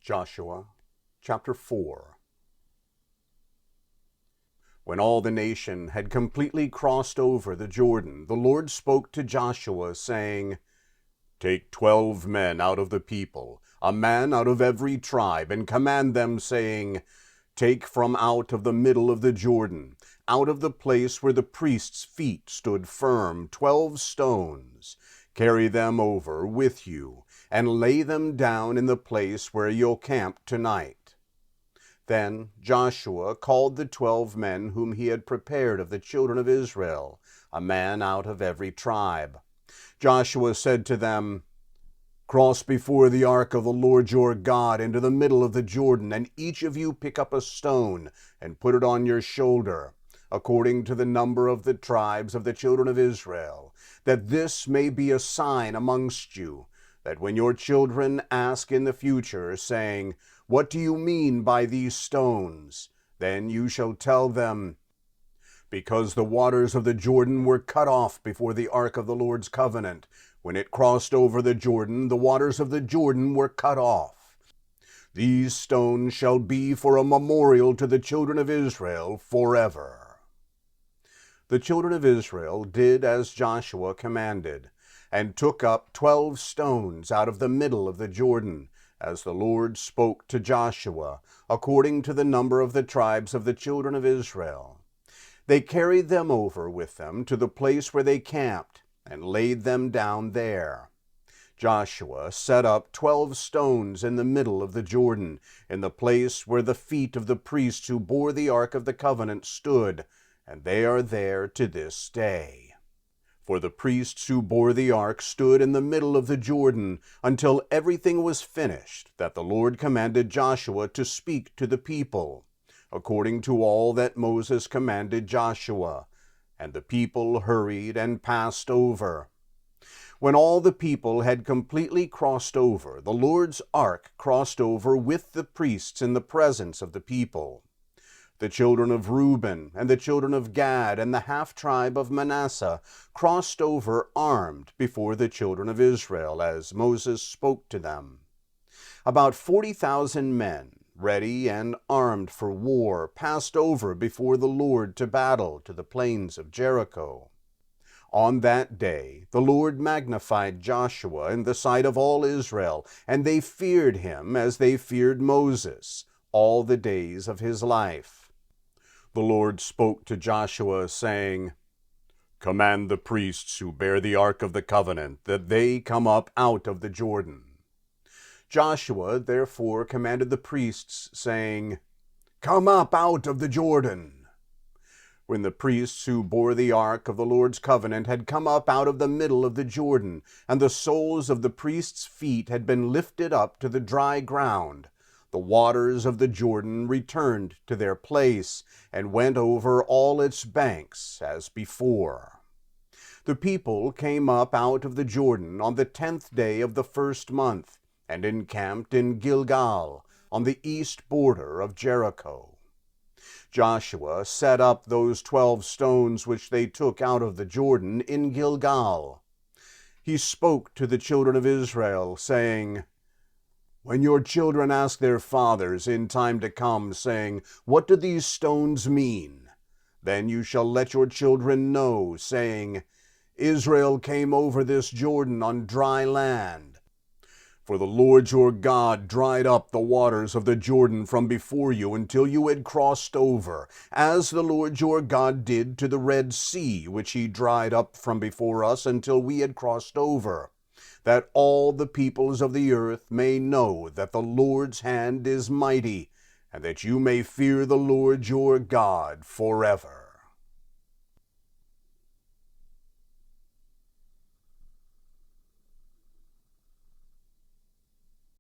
Joshua chapter 4. When all the nation had completely crossed over the Jordan, the Lord spoke to Joshua, saying, "Take 12 men out of the people, a man out of every tribe, and command them, saying, Take from out of the middle of the Jordan, out of the place where the priest's feet stood firm, 12 stones. Carry them over with you, and lay them down in the place where you'll camp tonight." Then Joshua called the 12 men whom he had prepared of the children of Israel, a man out of every tribe. Joshua said to them, "Cross before the ark of the Lord your God into the middle of the Jordan, and each of you pick up a stone and put it on your shoulder, according to the number of the tribes of the children of Israel, that this may be a sign amongst you, that when your children ask in the future, saying, 'What do you mean by these stones?' then you shall tell them, 'Because the waters of the Jordan were cut off before the ark of the Lord's covenant. When it crossed over the Jordan, the waters of the Jordan were cut off. These stones shall be for a memorial to the children of Israel forever." The children of Israel did as Joshua commanded, and took up 12 stones out of the middle of the Jordan, as the Lord spoke to Joshua, according to the number of the tribes of the children of Israel. They carried them over with them to the place where they camped, and laid them down there. Joshua set up 12 stones in the middle of the Jordan, in the place where the feet of the priests who bore the ark of the covenant stood, and they are there to this day. For the priests who bore the ark stood in the middle of the Jordan until everything was finished that the Lord commanded Joshua to speak to the people, according to all that Moses commanded Joshua. And the people hurried and passed over. When all the people had completely crossed over, the Lord's ark crossed over with the priests in the presence of the people. The children of Reuben and the children of Gad and the half-tribe of Manasseh crossed over armed before the children of Israel, as Moses spoke to them. About 40,000 men, ready and armed for war, passed over before the Lord to battle to the plains of Jericho. On that day the Lord magnified Joshua in the sight of all Israel, and they feared him as they feared Moses all the days of his life. The Lord spoke to Joshua, saying, "Command the priests who bear the ark of the covenant that they come up out of the Jordan." Joshua therefore commanded the priests, saying, "Come up out of the Jordan." When the priests who bore the ark of the Lord's covenant had come up out of the middle of the Jordan, and the soles of the priests' feet had been lifted up to the dry ground, the waters of the Jordan returned to their place, and went over all its banks as before. The people came up out of the Jordan on the 10th day of the first month, and encamped in Gilgal, on the east border of Jericho. Joshua set up those 12 stones which they took out of the Jordan in Gilgal. He spoke to the children of Israel, saying, "When your children ask their fathers in time to come, saying, 'What do these stones mean?' then you shall let your children know, saying, 'Israel came over this Jordan on dry land.' For the Lord your God dried up the waters of the Jordan from before you until you had crossed over, as the Lord your God did to the Red Sea, which he dried up from before us until we had crossed over, that all the peoples of the earth may know that the Lord's hand is mighty, and that you may fear the Lord your God forever."